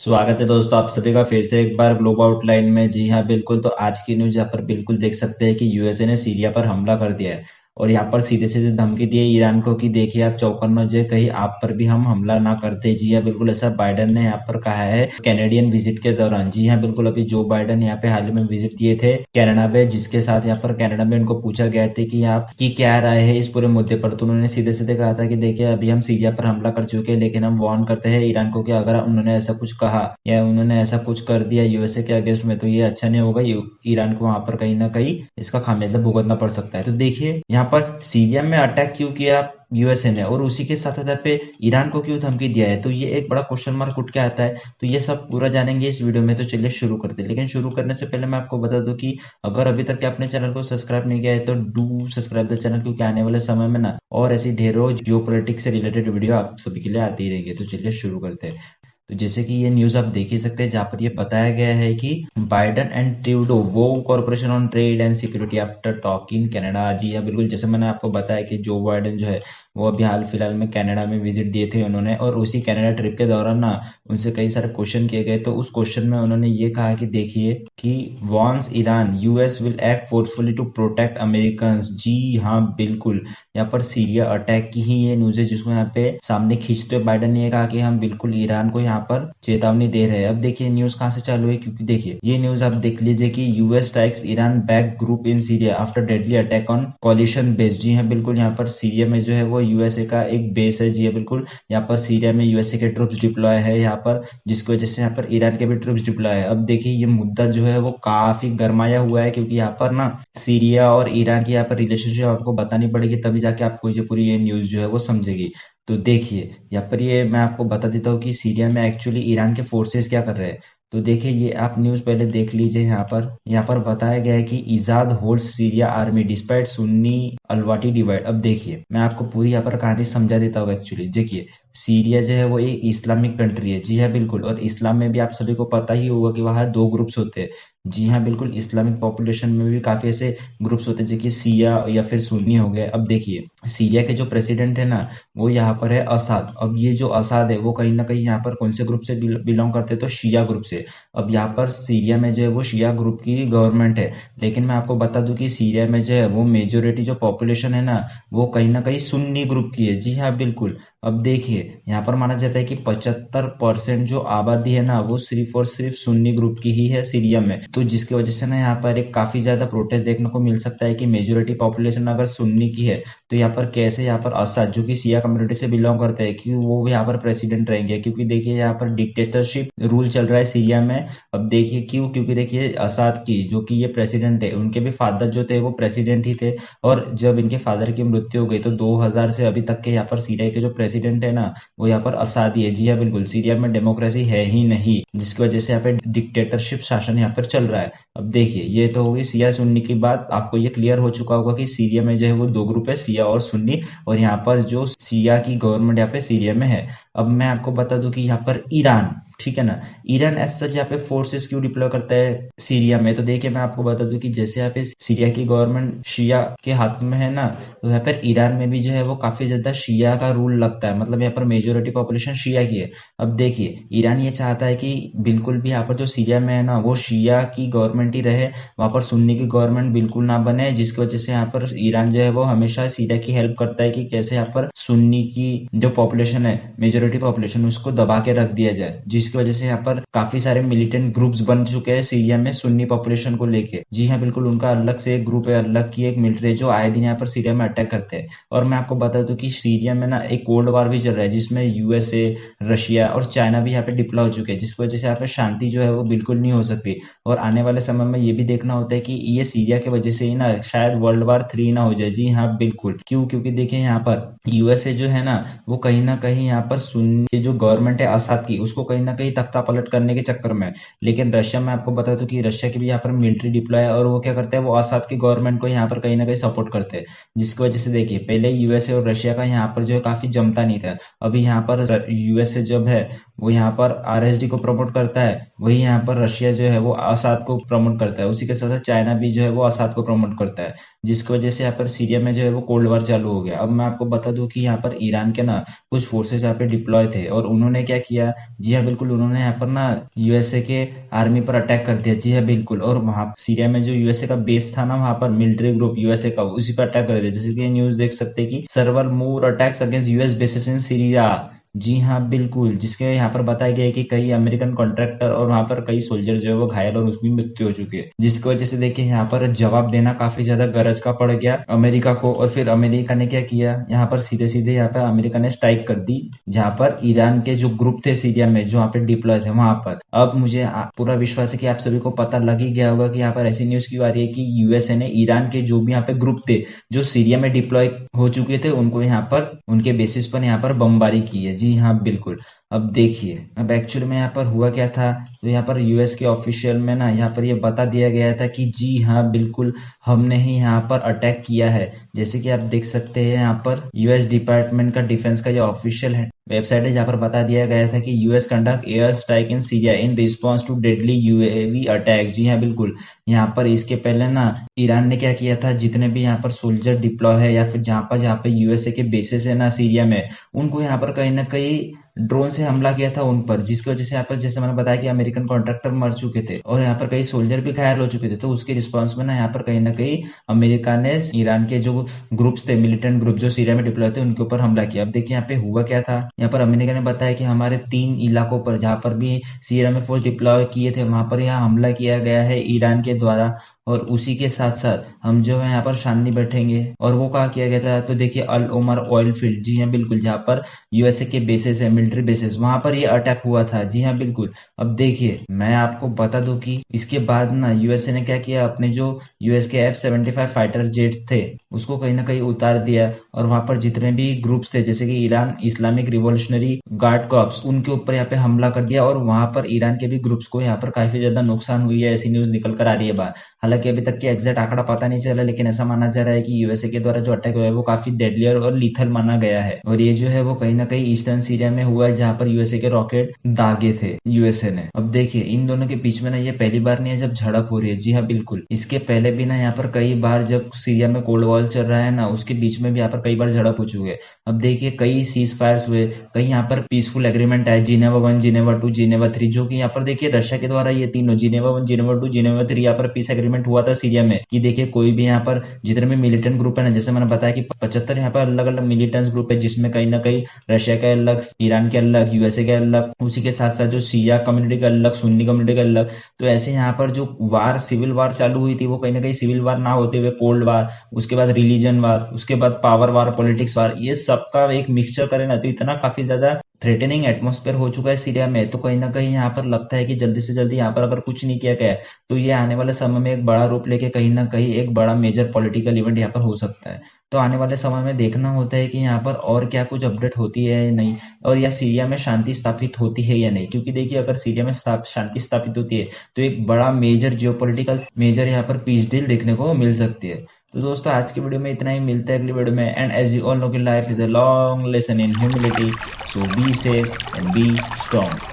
स्वागत है दोस्तों आप सभी का फिर से एक बार ग्लोब आउटलाइन में। जी हाँ बिल्कुल। तो आज की न्यूज यहाँ पर बिल्कुल देख सकते हैं कि यूएसए ने सीरिया पर हमला कर दिया है और यहाँ पर सीधे सीधे धमकी दी है ईरान को कि देखिए आप चौकन्ना जो है, कहीं आप पर भी हम हमला ना करते। जी हाँ बिल्कुल, ऐसा बाइडन ने यहाँ पर कहा है कैनेडियन विजिट के दौरान। जी हाँ बिल्कुल, अभी जो बाइडन यहाँ पे हाल ही में विजिट दिए थे कनाडा में, जिसके साथ यहाँ पर कनाडा में उनको पूछा गया था कि आपकी क्या राय है इस पूरे मुद्दे पर, तो उन्होंने सीधे सीधे कहा था कि देखिए अभी हम सीरिया पर हमला कर चुके हैं, लेकिन हम वार्न करते हैं ईरान को कि अगर उन्होंने ऐसा कुछ कहा या उन्होंने ऐसा कुछ कर दिया यूएसए के अगेंस्ट में तो ये अच्छा नहीं होगा। ईरान को वहां पर कहीं ना कहीं इसका खामियाजा भुगतना पड़ सकता है। तो देखिए यहाँ पर सीरिया में अटैक क्यों किया यूएसए ने और उसी के साथ साथ पे ईरान को क्यों धमकी दिया है, तो ये एक बड़ा क्वेश्चन मार्क उठ के आता है। तो ये सब पूरा जानेंगे इस वीडियो में। तो चलिए शुरू करते हैं, लेकिन शुरू करने से पहले मैं आपको बता दूं कि अगर अभी तक अपने चैनल को सब्सक्राइब नहीं किया है तो डू सब्सक्राइब द चैनल, क्योंकि आने वाले समय में ना और ऐसी ढेरों जियो पॉलिटिक्स से रिलेटेड वीडियो आप सभी के लिए आती रहेंगी। तो चलिए शुरू करते हैं। तो जैसे कि ये न्यूज आप देख ही सकते हैं, जहां पर ये बताया गया है कि Biden and Trudeau vow corporation on trade and security after talk in Canada. जी हाँ बिल्कुल, जैसे मैंने आपको बताया कि जो बाइडन जो है वो अभी हाल फिलहाल में कनाडा में विजिट दिए थे उन्होंने, और उसी कनाडा ट्रिप के दौरान ना उनसे कई सारे क्वेश्चन किए गए। तो उस क्वेश्चन में उन्होंने ये कहा कि देखिए कि warns Iran US will act forcefully to protect American. जी हाँ बिल्कुल, यहाँ पर सीरिया अटैक की ही ये न्यूज है जिसको यहाँ पे सामने खींचते हुए बाइडन ने कहा कि हम बिल्कुल ईरान को यहाँ पर चेतावनी दे रहे हैं। अब देखिए न्यूज कहाँ से चालू है, क्योंकि देखिए ये न्यूज आप देख लीजिए कि US strikes Iran back group in Syria after deadly attack on coalition base. जी हाँ बिल्कुल, यहाँ पर सीरिया में जो है वो यूएसए का एक बेस है। जी हाँ बिल्कुल, यहाँ पर सीरिया में यूएसए के ट्रूप्स डिप्लॉय है यहाँ पर, जिसकी वजह से यहाँ पर ईरान के भी ट्रूप्स डिप्लॉय है। अब देखिए ये मुद्दा जो है वो काफी गरमाया हुआ है, क्योंकि यहाँ पर ना सीरिया और ईरान की यहाँ पर रिलेशनशिप आपको बतानी पड़ेगी, तभी जाके आपको ये पूरी ये न्यूज जो है वो समझेगी। तो देखिए यहाँ पर ये मैं आपको बता देता हूँ कि सीरिया में एक्चुअली ईरान के फोर्सेस क्या कर रहे हैं। तो देखिए ये आप न्यूज पहले देख लीजिए। यहाँ पर बताया गया है कि Assad holds Syria army despite Sunni Alawite divide. अब देखिए मैं आपको पूरी यहाँ पर कहानी समझा देता हूँ। एक्चुअली देखिए सीरिया जो है वो एक इस्लामिक कंट्री है। जी हाँ बिल्कुल, और इस्लाम में भी आप सभी को पता ही होगा कि वहाँ दो ग्रुप्स होते हैं। जी हाँ बिल्कुल, इस्लामिक पॉपुलेशन में भी काफी ऐसे ग्रुप्स होते हैं जो कि सिया या फिर सुन्नी हो गए। अब देखिए सीरिया के जो प्रेसिडेंट है ना वो यहाँ पर है असाद। अब ये जो असाद है वो कहीं ना कहीं यहाँ पर कौन से ग्रुप से बिलोंग करते हैं, तो शिया ग्रुप से। अब यहाँ पर सीरिया में जो है वो शिया ग्रुप की गवर्नमेंट है, लेकिन मैं आपको बता दूं कि सीरिया में जो है वो मेजोरिटी जो पॉपुलेशन है ना वो कहीं ना कहीं सुन्नी ग्रुप की है। जी हाँ बिल्कुल। अब देखिए यहाँ पर माना जाता है कि 75% जो आबादी है ना वो सिर्फ और सिर्फ सुन्नी ग्रुप की ही है सीरिया में। तो जिसकी वजह से ना यहाँ पर एक काफी ज्यादा प्रोटेस्ट देखने को मिल सकता है कि मेजोरिटी पॉपुलेशन अगर सुन्नी की है तो यहाँ पर कैसे यहाँ पर असद जो कि सिया कम्युनिटी से बिलोंग करते हैं कि वो यहाँ पर प्रेसिडेंट रहेंगे, क्योंकि देखिए यहाँ पर डिक्टेटरशिप रूल चल रहा है सीरिया में। अब देखिए क्यों, क्योंकि देखिए असद की जो कि ये प्रेसिडेंट है उनके भी फादर जो थे वो प्रेसिडेंट ही थे, और जब इनके फादर की मृत्यु हो गई तो 2000 से अभी तक के यहाँ पर सीरिया के जो प्रेसिडेंट है ना वो यहाँ पर असद ही है। जी हाँ बिल्कुल, सीरिया में डेमोक्रेसी है ही नहीं, जिसकी वजह से यहाँ पे डिक्टेटरशिप शासन यहाँ पर चल रहा है। अब देखिए ये तो होगी सिया सुन्नी की बात, आपको ये क्लियर हो चुका होगा कि सीरिया में जो है वो दो ग्रुप है, सिया और सुन्नी, और यहाँ पर जो सिया की गवर्नमेंट यहाँ पे सीरिया में है। अब मैं आपको बता दूं कि यहाँ पर ईरान, ठीक है ना, ईरान एज सच यहाँ पे फोर्सेस क्यों डिप्लॉय करता है सीरिया में। तो देखिए मैं आपको बता दूं कि जैसे यहाँ पे सीरिया की गवर्नमेंट शिया के हाथ में है ना, तो यहाँ पर ईरान में भी जो है वो काफी ज्यादा शिया का रूल लगता है, मतलब यहाँ पर मेजोरिटी पॉपुलेशन शिया की है। अब देखिए ईरान ये चाहता है कि बिल्कुल भी यहाँ पर जो सीरिया में है ना वो शिया की गवर्नमेंट ही रहे, वहां पर सुन्नी की गवर्नमेंट बिल्कुल ना बने, जिसकी वजह से यहाँ पर ईरान जो है वो हमेशा सीरिया की हेल्प करता है कि कैसे यहाँ पर सुन्नी की जो पॉपुलेशन है मेजोरिटी पॉपुलेशन उसको दबा के रख दिया जाए, जिसकी वजह से यहाँ पर काफी सारे मिलिटेंट ग्रुप्स बन चुके हैं सीरिया में सुन्नी पॉपुलेशन को लेके। जी हाँ बिल्कुल, उनका अलग से एक ग्रुप है, अलग की एक मिलिट्री जो आए दिन यहाँ पर सीरिया में अटैक करते हैं। और मैं आपको बता दूं कि सीरिया में ना एक कोल्ड वार भी चल रहा है जिसमें यूएसए, रशिया और चाइना भी यहाँ पे डिप्लॉय हो चुके हैं, जिसकी वजह से यहाँ पे शांति जो है वो बिल्कुल नहीं हो सकती। और आने वाले समय में ये भी देखना होता है कि ये सीरिया की वजह से ही ना शायद वर्ल्ड वार 3 ना हो जाए। जी हाँ बिल्कुल, क्यों, क्योंकि देखिए यहाँ पर यूएसए जो है ना वो कहीं ना कहीं यहाँ पर सुन्नी जो गवर्नमेंट है असद की उसको कहीं ना कहीं तख्ता पलट करने के चक्कर में है। लेकिन रशिया में आपको बता दूं कि रशिया की भी यहाँ पर मिलिट्री डिप्लॉय है, और वो क्या करते हैं वो असद की गवर्नमेंट को यहाँ पर कहीं ना कहीं सपोर्ट करते हैं, जिसकी वजह से देखिए पहले यूएसए और रशिया का यहाँ पर जो है काफी जमता नहीं था। अभी यहाँ पर यूएसए जब है वो यहाँ पर आरएसडी को प्रमोट करता है, वही यहाँ पर रशिया जो है वो असद को प्रमोट करता है, उसी के साथ साथ चाइना भी जो है वो असद को प्रमोट करता है। जिसकी वजह से यहाँ पर सीरिया में जो है वो कोल्ड वॉर चालू हो गया। अब मैं आपको बता दूं कि यहाँ पर ईरान के ना कुछ फोर्सेस यहाँ पे डिप्लॉय थे और उन्होंने क्या किया, जी हाँ बिल्कुल, उन्होंने यहाँ पर ना यूएसए के आर्मी पर अटैक कर दिया। जी हाँ बिल्कुल, और वहाँ सीरिया में जो यूएसए का बेस था ना, वहाँ पर मिलिट्री ग्रुप यूएसए का, उसी पर अटैक कर दिया। जैसे कि न्यूज देख सकते हैं कि several more attacks against US bases in Syria. जी हाँ बिल्कुल, जिसके यहाँ पर बताया गया है कि कई अमेरिकन कॉन्ट्रैक्टर और वहां पर कई सोल्जर जो है वो घायल और उसकी मृत्यु हो चुकी है, जिसकी वजह से देखिए यहाँ पर जवाब देना काफी ज्यादा गरज का पड़ गया अमेरिका को। और फिर अमेरिका ने क्या किया, यहाँ पर सीधे सीधे यहाँ पर अमेरिका ने स्ट्राइक कर दी जहाँ पर ईरान के जो ग्रुप थे सीरिया में, जो यहाँ पे डिप्लॉय थे वहां पर। अब मुझे पूरा विश्वास है कि आप सभी को पता लग ही गया होगा कि यहाँ पर ऐसी न्यूज क्यों आ रही है कि यूएसए ने ईरान के जो भी यहाँ पे ग्रुप थे जो सीरिया में डिप्लॉय हो चुके थे, उनको यहाँ पर उनके बेसिस पर यहाँ पर बमबारी की है। जी हाँ बिल्कुल। अब देखिए, अब एक्चुअल में यहाँ पर हुआ क्या था, तो यहाँ पर यूएस के ऑफिशियल में ना यहाँ पर ये बता दिया गया था कि जी हाँ बिल्कुल, हमने ही यहाँ पर अटैक किया है। जैसे कि आप देख सकते हैं यहाँ पर यूएस डिपार्टमेंट का डिफेंस का जो ऑफिशियल है वेबसाइट है, जहाँ पर बता दिया गया था कि US conduct air strike in Syria in response to deadly UAV attack. जी हाँ बिल्कुल, यहाँ पर इसके पहले ना ईरान ने क्या किया था, जितने भी यहाँ पर सोल्जर डिप्लॉय है या फिर जहाँ पे यूएसए के बेसिस है ना सीरिया में, उनको यहाँ पर कहीं ना कहीं ड्रोन से हमला किया था उन पर, जिसकी वजह से यहाँ पर जैसे मैंने बताया कि अमेरिकन कॉन्ट्रैक्टर मर चुके थे और यहाँ पर कई सोल्जर भी घायल हो चुके थे। तो उसके रिस्पॉन्स में ना यहाँ पर कहीं ना कहीं अमेरिका ने ईरान के जो ग्रुप्स थे, मिलिटेंट ग्रुप जो सीरिया में डिप्लॉय थे, उनके ऊपर हमला किया। अब देखिए यहाँ पे हुआ क्या था, यहाँ पर अमेरिका ने बताया कि हमारे 3 इलाकों पर जहाँ पर भी सीरिया में फोर्स डिप्लॉय किए थे वहां पर यहाँ हमला किया गया है ईरान के द्वारा। और उसी के साथ साथ हम जो है यहाँ पर शांति बैठेंगे। और वो कहा किया गया था, तो देखिए अल ओमर ऑयल फील्ड, जी हाँ बिल्कुल, जहाँ पर यूएसए के बेसिस है, मिलिट्री बेसिस, वहां पर ये अटैक हुआ था। जी हाँ बिल्कुल। अब देखिए मैं आपको बता दूं कि इसके बाद ना यूएसए ने क्या किया, अपने जो यूएस के F-75 फाइटर जेट्स थे उसको कहीं ना कहीं उतार दिया और वहां पर जितने भी ग्रुप्स थे जैसे कि Iran Islamic revolutionary guard corps, उनके ऊपर यहाँ पे हमला कर दिया और वहां पर ईरान के भी ग्रुप्स को यहाँ पर काफी ज्यादा नुकसान हुई है, ऐसी न्यूज निकल कर आ रही है बाहर। हालांकि अभी तक के एग्जैक्ट आंकड़ा पता नहीं चला, लेकिन ऐसा माना जा रहा है कि यूएसए के द्वारा जो अटैक हुआ है वो काफी डेडली और लीथल माना गया है। और ये जो है वो कहीं ना कहीं ईस्टर्न सीरिया में हुआ है जहां पर यूएसए के रॉकेट दागे थे यूएसए ने। अब देखिए इन दोनों के बीच में ना ये पहली बार नहीं है जब झड़प हो रही है। जी हाँ बिल्कुल, इसके पहले भी ना यहाँ पर कई बार जब सीरिया में कोल्ड वॉर चल रहा है ना, उसके बीच में भी यहाँ पर कई बार झड़प हो चुकी है। अब देखिए कई सीज फायर्स हुए, कई यहाँ पर पीसफुल एग्रीमेंट आए, जिनेवा 1, जिनेवा 2, जिनेवा 3, जो कि यहाँ पर देखिए रशिया के द्वारा ये तीनों जिनेवा 1, जिनेवा 2, जिनेवा 3 यहाँ पर पीस एग्रीमेंट हुआ था सीरिया में कि देखिए कोई भी यहाँ पर जितने भी मिलिटेंट ग्रुप है ना, जैसे मैंने बताया कि 75 यहाँ पर अलग अलग मिलिटेंट ग्रुप है, जिसमें कहीं ना कहीं रशिया के अलग, ईरान के अलग, यूएसए के अलग, उसी के साथ साथ जो शिया कम्युनिटी का अलग, सुन्नी कम्युनिटी का अलग। तो ऐसे यहाँ पर जो वार, सिविल वार चालू हुई थी वो कहीं ना कहीं सिविल वार ना होते हुए कोल्ड वार, उसके बाद रिलीजन वार, उसके बाद पावर वार, पॉलिटिक्स वार, ये सबका एक मिक्सचर करे ना, तो इतना काफी ज्यादा थ्रेटनिंग एटमॉस्फेयर हो चुका है सीरिया में। तो कहीं ना कहीं यहाँ पर लगता है कि जल्दी से जल्दी यहाँ पर अगर कुछ नहीं किया गया तो ये आने वाले समय में एक बड़ा रूप लेके कहीं ना कहीं एक बड़ा मेजर पॉलिटिकल इवेंट यहाँ पर हो सकता है। तो आने वाले समय में देखना होता है कि यहाँ पर और क्या कुछ अपडेट होती है या नहीं, और या सीरिया में शांति स्थापित होती है या नहीं। क्योंकि देखिए अगर सीरिया में शांति स्थापित होती है तो एक बड़ा मेजर जियोपॉलिटिकल मेजर यहाँ पर पीस डील देखने को मिल सकती है। तो दोस्तों आज की वीडियो में इतना ही, मिलता है अगली वीडियो में। And as you all know कि life is a long lesson in humility, so be safe and be strong.